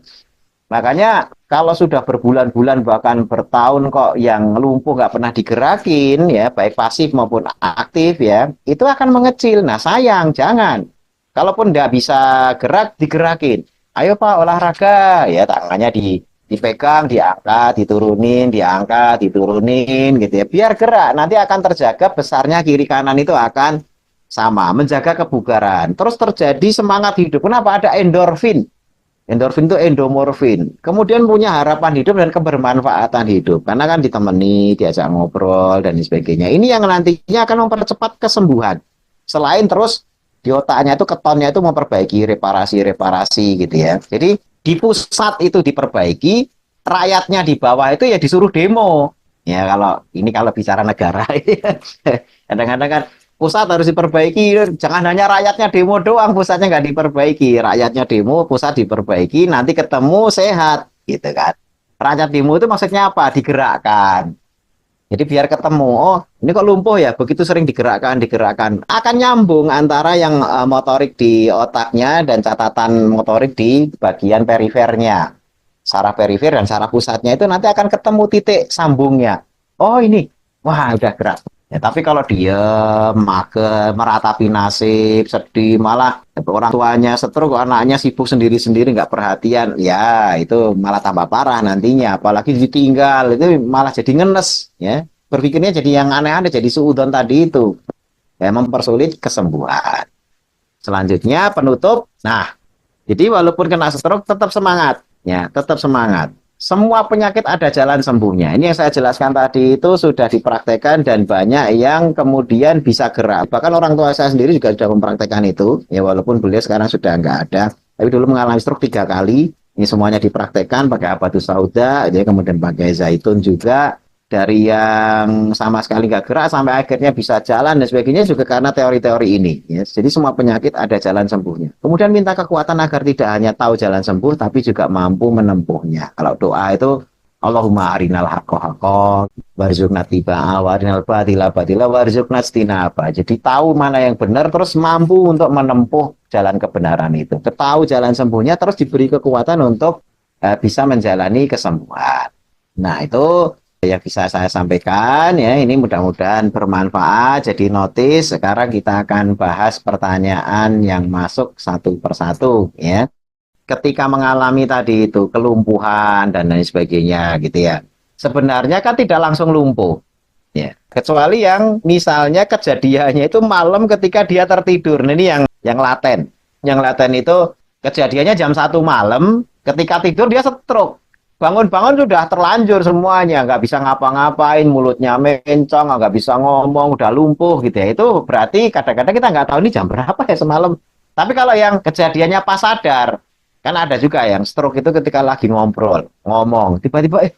S1: Makanya kalau sudah berbulan-bulan bahkan bertahun kok yang lumpuh nggak pernah digerakin ya baik pasif maupun aktif ya itu akan mengecil. Nah sayang jangan. Kalaupun nggak bisa gerak digerakin. Ayo Pak olahraga ya tangannya dipegang diangkat diturunin gitu ya biar gerak nanti akan terjaga besarnya kiri kanan itu akan sama menjaga kebugaran. Terus terjadi semangat hidup. Kenapa ada endorfin? Endorfin itu endomorfin. Kemudian punya harapan hidup dan kebermanfaatan hidup. Karena kan ditemani, diajak ngobrol, dan sebagainya. Ini yang nantinya akan mempercepat kesembuhan. Selain terus di otaknya itu ketonnya itu memperbaiki reparasi gitu ya. Jadi di pusat itu diperbaiki, rakyatnya di bawah itu ya disuruh demo. Ya kalau bicara negara. Kadang-kadang kan pusat harus diperbaiki, jangan hanya rakyatnya demo doang, pusatnya nggak diperbaiki, rakyatnya demo, pusat diperbaiki, nanti ketemu sehat, gitu kan. Rakyat demo itu maksudnya apa? Digerakkan. Jadi biar ketemu, oh ini kok lumpuh ya, begitu sering digerakkan, akan nyambung antara yang motorik di otaknya dan catatan motorik di bagian perifernya. Saraf perifer dan saraf pusatnya itu nanti akan ketemu titik sambungnya. Oh ini, wah udah gerak. Ya, tapi kalau diem, mager, meratapi nasib, sedih, malah orang tuanya stroke, anaknya sibuk sendiri-sendiri, nggak perhatian, ya itu malah tambah parah nantinya. Apalagi ditinggal, itu malah jadi ngenes, ya. Berpikirnya jadi yang aneh-aneh, jadi suudzon tadi itu. Ya, mempersulit kesembuhan. Selanjutnya penutup, nah, jadi walaupun kena stroke, tetap semangat. Ya, tetap semangat. Semua penyakit ada jalan sembuhnya. Ini yang saya jelaskan tadi itu sudah dipraktekkan dan banyak yang kemudian bisa gerak. Bahkan orang tua saya sendiri juga sudah mempraktekkan itu. Ya walaupun beliau sekarang sudah nggak ada. Tapi dulu mengalami stroke 3 kali. Ini semuanya dipraktekkan pakai habatus sauda. Ya, kemudian pakai zaitun juga. Dari yang sama sekali nggak gerak sampai akhirnya bisa jalan dan sebagainya juga karena teori-teori ini. Ya. Jadi semua penyakit ada jalan sembuhnya. Kemudian minta kekuatan agar tidak hanya tahu jalan sembuh, tapi juga mampu menempuhnya. Kalau doa itu, Allahumma arinal haqqo haqqo, warzuqna tibaa, warinal batila batila, warzuqna istinaba. Jadi tahu mana yang benar, terus mampu untuk menempuh jalan kebenaran itu. Tahu jalan sembuhnya, terus diberi kekuatan untuk bisa menjalani kesembuhan. Nah itu yang bisa saya sampaikan ya, ini mudah-mudahan bermanfaat jadi notice. Sekarang kita akan bahas pertanyaan yang masuk satu persatu ya. Ketika mengalami tadi itu kelumpuhan dan lain sebagainya gitu ya. Sebenarnya kan tidak langsung lumpuh ya. Kecuali yang misalnya kejadiannya itu malam ketika dia tertidur. Nah, ini yang laten. Yang laten itu kejadiannya jam 1 malam, ketika tidur dia stroke. Bangun-bangun sudah terlanjur semuanya, nggak bisa ngapa-ngapain, mulutnya mencong, nggak bisa ngomong, udah lumpuh gitu ya. Itu berarti kadang-kadang kita nggak tahu ini jam berapa ya semalam. Tapi kalau yang kejadiannya pas sadar, kan ada juga yang stroke itu ketika lagi ngobrol, ngomong, tiba-tiba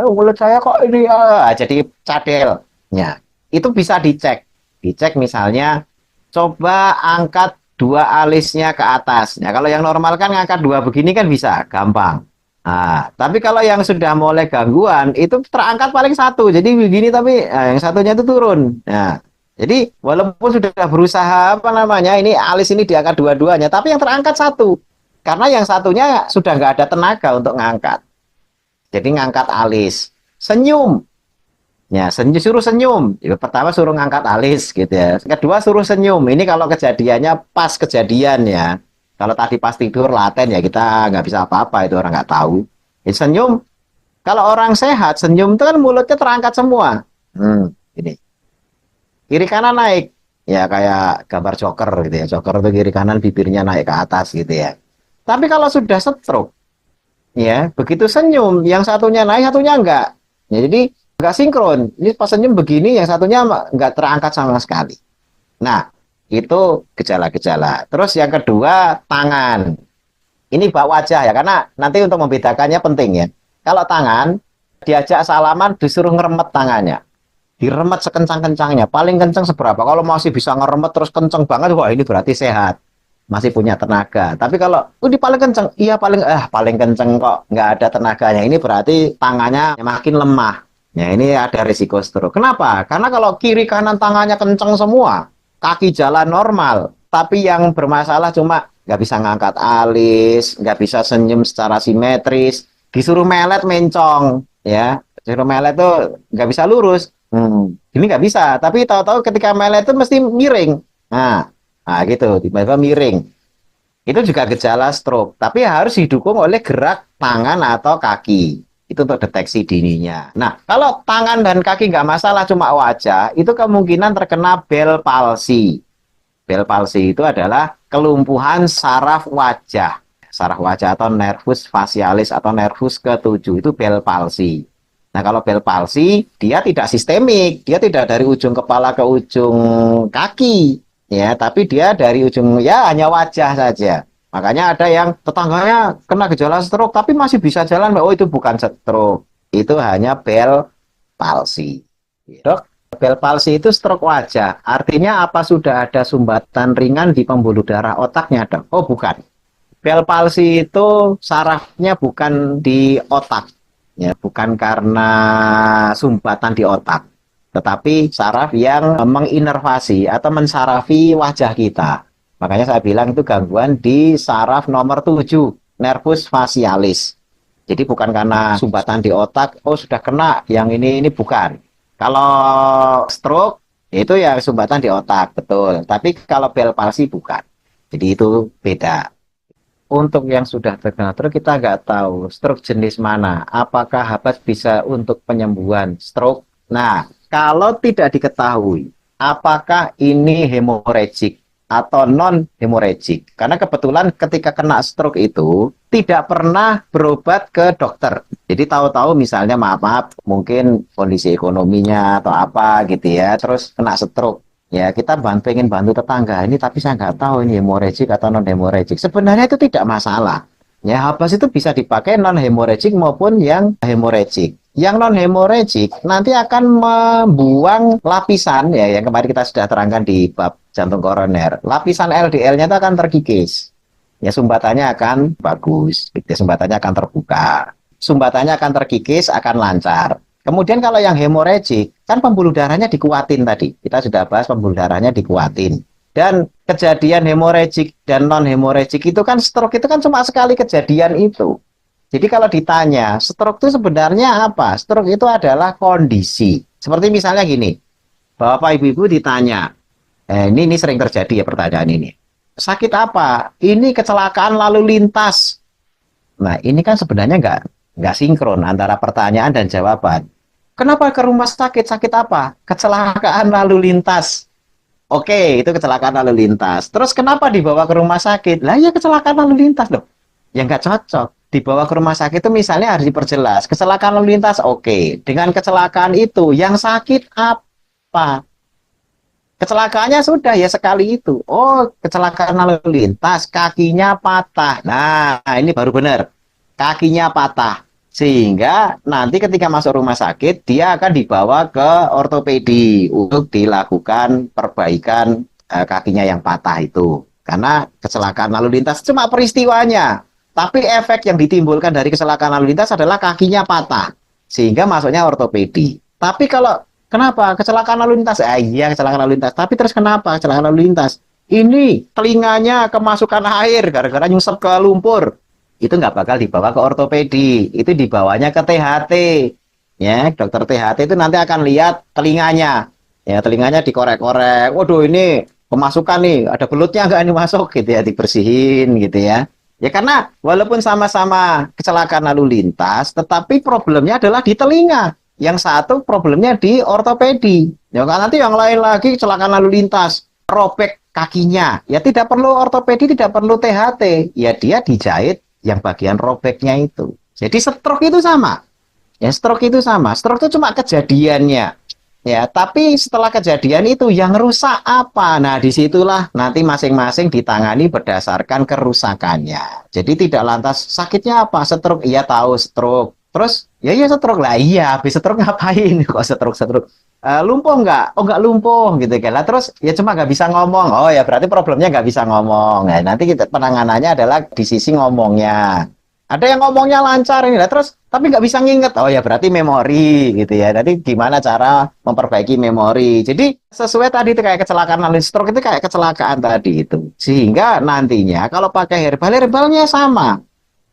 S1: mulut saya kok ini jadi cadel. Ya, itu bisa dicek. Dicek misalnya, coba angkat dua alisnya ke atas. Ya, kalau yang normal kan ngangkat dua begini kan bisa, gampang. Nah, tapi kalau yang sudah mulai gangguan itu terangkat paling satu, jadi begini tapi yang satunya itu turun. Nah, jadi walaupun sudah berusaha apa namanya ini alis ini diangkat dua-duanya, tapi yang terangkat satu, karena yang satunya sudah nggak ada tenaga untuk ngangkat. Jadi ngangkat alis, senyum, ya suruh senyum. Ya, pertama suruh ngangkat alis gitu ya. Kedua suruh senyum. Ini kalau kejadiannya pas kejadian ya. Kalau tadi pas tidur laten ya kita nggak bisa apa-apa, itu orang nggak tahu. Ya, senyum. Kalau orang sehat senyum itu kan mulutnya terangkat semua. Ini kiri kanan naik. Ya kayak gambar joker gitu ya. Joker itu kiri kanan bibirnya naik ke atas gitu ya. Tapi kalau sudah stroke, ya begitu senyum, yang satunya naik, satunya enggak. Ya, jadi nggak sinkron. Ini pas senyum begini, yang satunya nggak terangkat sama sekali. Nah, itu gejala-gejala. Terus yang kedua, tangan. Ini bak wajah ya, karena nanti untuk membedakannya penting ya. Kalau tangan, diajak salaman, disuruh ngeremet tangannya. Diremet sekencang-kencangnya. Paling kencang seberapa? Kalau masih bisa ngeremet terus kencang banget, wah ini berarti sehat. Masih punya tenaga. Tapi kalau ini paling kencang, iya paling kencang kok nggak ada tenaganya. Ini berarti tangannya makin lemah. Ya ini ada risiko stroke. Kenapa? Karena kalau kiri kanan tangannya kencang semua, kaki jalan normal, tapi yang bermasalah cuma nggak bisa ngangkat alis, nggak bisa senyum secara simetris, disuruh melet mencong, ya, disuruh melet tuh nggak bisa lurus. Ini nggak bisa. Tapi tahu-tahu ketika melet itu mesti miring. Nah, gitu, tiba-tiba miring. Itu juga gejala stroke, tapi harus didukung oleh gerak tangan atau kaki. Itu untuk deteksi dininya. Nah, kalau tangan dan kaki nggak masalah, cuma wajah, itu kemungkinan terkena Bell palsy. Bell palsy itu adalah kelumpuhan saraf wajah. Saraf wajah atau nervus facialis atau nervus ketujuh, itu Bell palsy. Nah, kalau Bell palsy, dia tidak sistemik. Dia tidak dari ujung kepala ke ujung kaki. Ya, tapi dia dari ujung, ya hanya wajah saja. Makanya ada yang tetangganya kena gejala stroke, tapi masih bisa jalan. Oh, itu bukan stroke. Itu hanya Bell palsy. Dok, Bell palsy itu stroke wajah. Artinya apa sudah ada sumbatan ringan di pembuluh darah otaknya, dok? Oh, bukan. Bell palsy itu sarafnya bukan di otak. Ya, bukan karena sumbatan di otak, tetapi saraf yang menginervasi atau mensarafi wajah kita. Makanya saya bilang itu gangguan di saraf nomor 7, nervus facialis. Jadi bukan karena sumbatan di otak, oh sudah kena, yang ini bukan. Kalau stroke, itu ya sumbatan di otak, betul. Tapi kalau Bell palsy bukan. Jadi itu beda. Untuk yang sudah terkena stroke, kita nggak tahu stroke jenis mana. Apakah Habas bisa untuk penyembuhan stroke? Nah, kalau tidak diketahui, apakah ini hemorrhagic atau non-hemorrhagic? Karena kebetulan ketika kena stroke itu, tidak pernah berobat ke dokter. Jadi tahu-tahu misalnya, maaf, mungkin kondisi ekonominya atau apa gitu ya, terus kena stroke. Ya, kita pengen bantu tetangga ini, tapi saya nggak tahu ini hemorrhagic atau non-hemorrhagic. Sebenarnya itu tidak masalah. Ya, Habas itu bisa dipakai non-hemorrhagic maupun yang hemorrhagic. Yang non-hemorrhagic nanti akan membuang lapisan, ya, yang kemarin kita sudah terangkan di bab jantung koroner. Lapisan LDL-nya itu akan terkikis. Ya, sumbatannya akan bagus. Sumbatannya akan terbuka. Sumbatannya akan terkikis, akan lancar. Kemudian kalau yang hemorrhagic, kan pembuluh darahnya dikuatin tadi. Kita sudah bahas pembuluh darahnya dikuatin. Dan kejadian hemorrhagic dan non-hemorrhagic itu kan stroke itu kan cuma sekali kejadian itu. Jadi kalau ditanya, stroke itu sebenarnya apa? Stroke itu adalah kondisi. Seperti misalnya gini, Bapak Ibu-ibu ditanya, ini sering terjadi ya pertanyaan ini. Sakit apa? Ini kecelakaan lalu lintas. Nah, ini kan sebenarnya nggak sinkron antara pertanyaan dan jawaban. Kenapa ke rumah sakit? Sakit apa? Kecelakaan lalu lintas. Oke, itu kecelakaan lalu lintas. Terus kenapa dibawa ke rumah sakit? Lah ya kecelakaan lalu lintas loh. Ya nggak cocok. Dibawa ke rumah sakit itu misalnya harus diperjelas. Kecelakaan lalu lintas, oke. Dengan kecelakaan itu, yang sakit apa? Kecelakaannya sudah ya sekali itu. Oh, kecelakaan lalu lintas, kakinya patah. Nah, ini baru benar. Kakinya patah. Sehingga nanti ketika masuk rumah sakit, dia akan dibawa ke ortopedi untuk dilakukan perbaikan kakinya yang patah itu. Karena kecelakaan lalu lintas cuma peristiwanya. Tapi efek yang ditimbulkan dari kecelakaan lalu lintas adalah kakinya patah. Sehingga masuknya ortopedi. Tapi kalau kenapa? Kecelakaan lalu lintas. Iya, kecelakaan lalu lintas. Tapi terus kenapa kecelakaan lalu lintas? Ini telinganya kemasukan air gara-gara nyusap ke lumpur. Itu nggak bakal dibawa ke ortopedi. Itu dibawanya ke THT. Ya, dokter THT itu nanti akan lihat telinganya. Ya, telinganya dikorek-korek. Waduh, ini kemasukan nih. Ada belutnya nggak ini masuk gitu ya, dibersihin gitu ya. Ya karena walaupun sama-sama kecelakaan lalu lintas, tetapi problemnya adalah di telinga. Yang satu problemnya di ortopedi. Ya kan nanti yang lain lagi kecelakaan lalu lintas, robek kakinya. Ya tidak perlu ortopedi, tidak perlu THT. Ya dia dijahit yang bagian robeknya itu. Jadi stroke itu sama. Ya stroke itu sama. Stroke itu cuma kejadiannya. Ya, tapi setelah kejadian itu yang rusak apa? Nah, disitulah nanti masing-masing ditangani berdasarkan kerusakannya. Jadi tidak lantas sakitnya apa? Stroke, iya tahu stroke. Terus, ya iya stroke lah, iya. Habis stroke ngapain? Kok stroke? Lumpuh nggak? Oh nggak lumpuh gitu kan. Lah terus ya cuma nggak bisa ngomong. Oh ya berarti problemnya nggak bisa ngomong. Nah, nanti kita penanganannya adalah di sisi ngomongnya. Ada yang ngomongnya lancar ini lah, terus tapi nggak bisa nginget. Oh ya berarti memori gitu ya. Nanti gimana cara memperbaiki memori. Jadi sesuai tadi itu kayak kecelakaan lalu stroke itu kayak kecelakaan tadi itu. Sehingga nantinya kalau pakai herbal, herbalnya sama.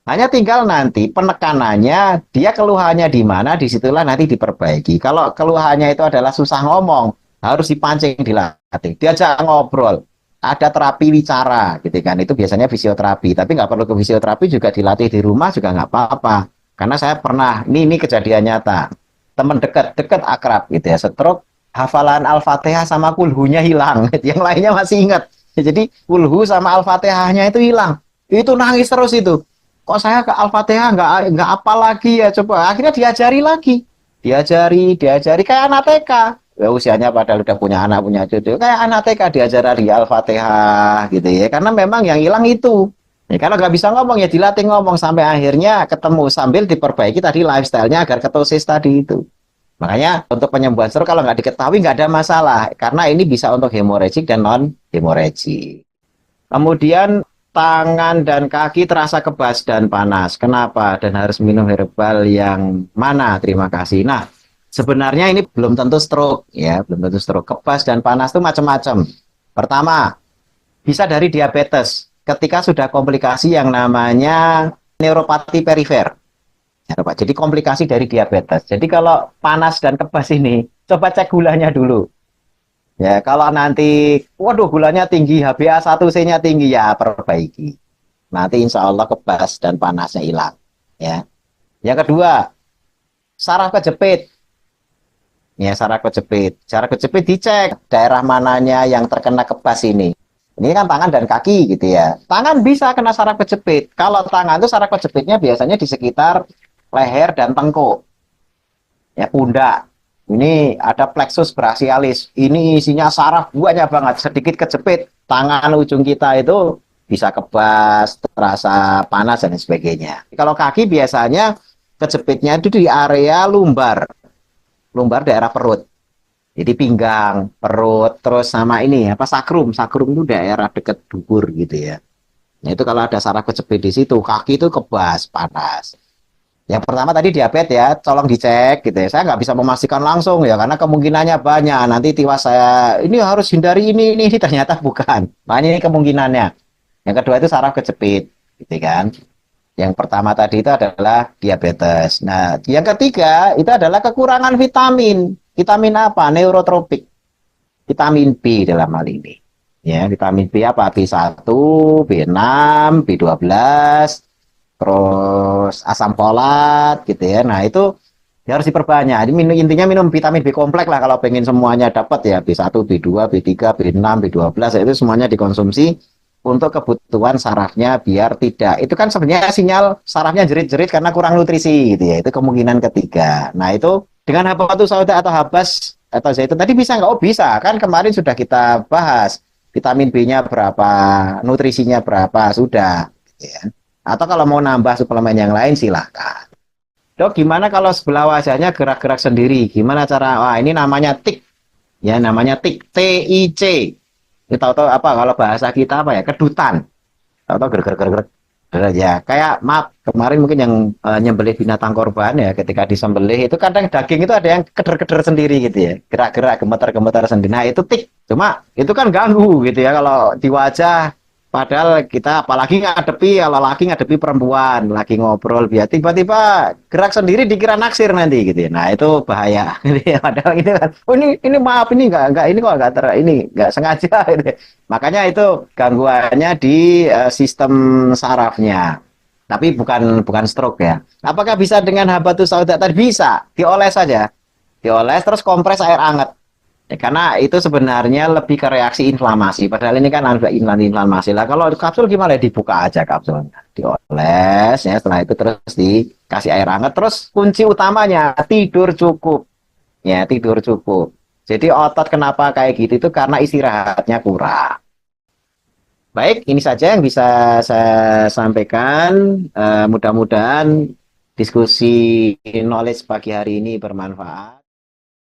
S1: Hanya tinggal nanti penekanannya, dia keluhannya di mana, disitulah nanti diperbaiki. Kalau keluhannya itu adalah susah ngomong, harus dipancing, dilatih, diajak ngobrol. Ada terapi bicara, gitu kan? Itu biasanya fisioterapi. Tapi nggak perlu ke fisioterapi juga dilatih di rumah juga nggak apa-apa. Karena saya pernah, ini kejadian nyata. Teman dekat akrab gitu ya, stroke, hafalan Al-Fatihah sama kulhunya hilang. Yang lainnya masih ingat. Jadi kulhu sama Al-Fatihahnya itu hilang. Itu nangis terus itu. Kok saya ke Al-Fatihah nggak apa lagi ya, coba akhirnya diajari lagi, diajari kayak anak TK ya, usianya padahal udah punya anak punya cucu, kayak anak TK diajari Al-Fatihah gitu ya, karena memang yang hilang itu ya, kalau nggak bisa ngomong ya dilatih ngomong sampai akhirnya ketemu sambil diperbaiki tadi lifestyle-nya agar ketosis tadi itu. Makanya untuk penyembuhan stroke kalau nggak diketahui nggak ada masalah, karena ini bisa untuk hemorrhagic dan non hemorrhagic. Kemudian tangan dan kaki terasa kebas dan panas. Kenapa? Dan harus minum herbal yang mana? Terima kasih. Nah, sebenarnya ini belum tentu stroke ya, belum tentu stroke. Kebas dan panas itu macam-macam. Pertama, bisa dari diabetes. Ketika sudah komplikasi yang namanya neuropati perifer. Jadi komplikasi dari diabetes. Jadi kalau panas dan kebas ini, coba cek gulanya dulu. Ya, kalau nanti, waduh gulanya tinggi, HbA1c-nya tinggi, ya perbaiki. Nanti insya Allah kebas dan panasnya hilang. Ya. Yang kedua, saraf kejepit. Ya, saraf kejepit. Saraf kejepit dicek daerah mananya yang terkena kebas ini. Ini kan tangan dan kaki gitu ya. Tangan bisa kena saraf kejepit. Kalau tangan itu saraf kejepitnya biasanya di sekitar leher dan tengkuk. Ya, pundak. Ini ada plexus brachialis. Ini isinya saraf banyak banget. Sedikit kejepit, tangan ujung kita itu bisa kebas, terasa panas dan sebagainya. Kalau kaki biasanya kejepitnya itu di area lumbar. Lumbar daerah perut. Jadi pinggang, perut, terus sama ini apa sakrum. Sakrum itu daerah dekat dubur gitu ya. Nah, itu kalau ada saraf kejepit di situ, kaki itu kebas, panas. Yang pertama tadi diabetes ya, tolong dicek gitu ya. Saya nggak bisa memastikan langsung ya, karena kemungkinannya banyak. Nanti tiwas saya, ini harus hindari ini, ternyata bukan. Makanya ini kemungkinannya. Yang kedua itu saraf kejepit, gitu kan. Yang pertama tadi itu adalah diabetes. Nah, yang ketiga itu adalah kekurangan vitamin. Vitamin apa? Neurotropik. Vitamin B dalam hal ini. Ya, vitamin B apa? B1, B6, B12, terus asam folat gitu ya. Nah, itu ya harus diperbanyak. Jadi intinya minum vitamin B kompleks lah kalau pengen semuanya dapat ya. B1, B2, B3, B6, B12 itu semuanya dikonsumsi untuk kebutuhan sarafnya biar tidak. Itu kan sebenarnya sinyal sarafnya jerit-jerit karena kurang nutrisi gitu ya. Itu kemungkinan ketiga. Nah, itu dengan habatus sauda atau habas atau zaitun tadi bisa nggak? Oh bisa, kan kemarin sudah kita bahas vitamin B-nya berapa, nutrisinya berapa, sudah gitu ya. Atau kalau mau nambah suplemen yang lain silahkan. Dok, gimana kalau sebelah wajahnya gerak-gerak sendiri? Gimana cara? Wah, ini namanya tik. Ya, namanya tik. TIC. Kita tahu-tahu apa kalau bahasa kita apa ya? Kedutan. Tahu-tahu gerak-gerak. Ya, kayak maaf, kemarin mungkin yang nyembelih binatang korban ya, ketika disembelih itu kadang daging itu ada yang keder-keder sendiri gitu ya. Gerak-gerak, gemetar-gemetar sendiri. Nah, itu tik. Cuma itu kan ganggu gitu ya kalau di wajah. Padahal kita apalagi ngadepi kalau laki ngadepi perempuan, lagi ngobrol biar tiba-tiba gerak sendiri dikira naksir nanti gitu ya. Nah, itu bahaya gitu ya. Padahal ini kan, oh ini maaf ini enggak ini kok enggak ini enggak sengaja gitu ya. Makanya itu gangguannya di sistem sarafnya. Tapi bukan bukan stroke ya. Apakah bisa dengan habatus sauda tadi? Bisa, dioles saja. Dioles terus kompres air hangat. Ya, karena itu sebenarnya lebih ke reaksi inflamasi. Padahal ini kan ada inflamasi lah. Kalau kapsul gimana? Dibuka aja kapsulnya, dioles ya. Setelah itu terus dikasih air hangat. Terus kunci utamanya tidur cukup. Ya tidur cukup. Jadi otot kenapa kayak gitu itu karena istirahatnya kurang. Baik, ini saja yang bisa saya sampaikan. Mudah-mudahan diskusi knowledge pagi hari ini bermanfaat.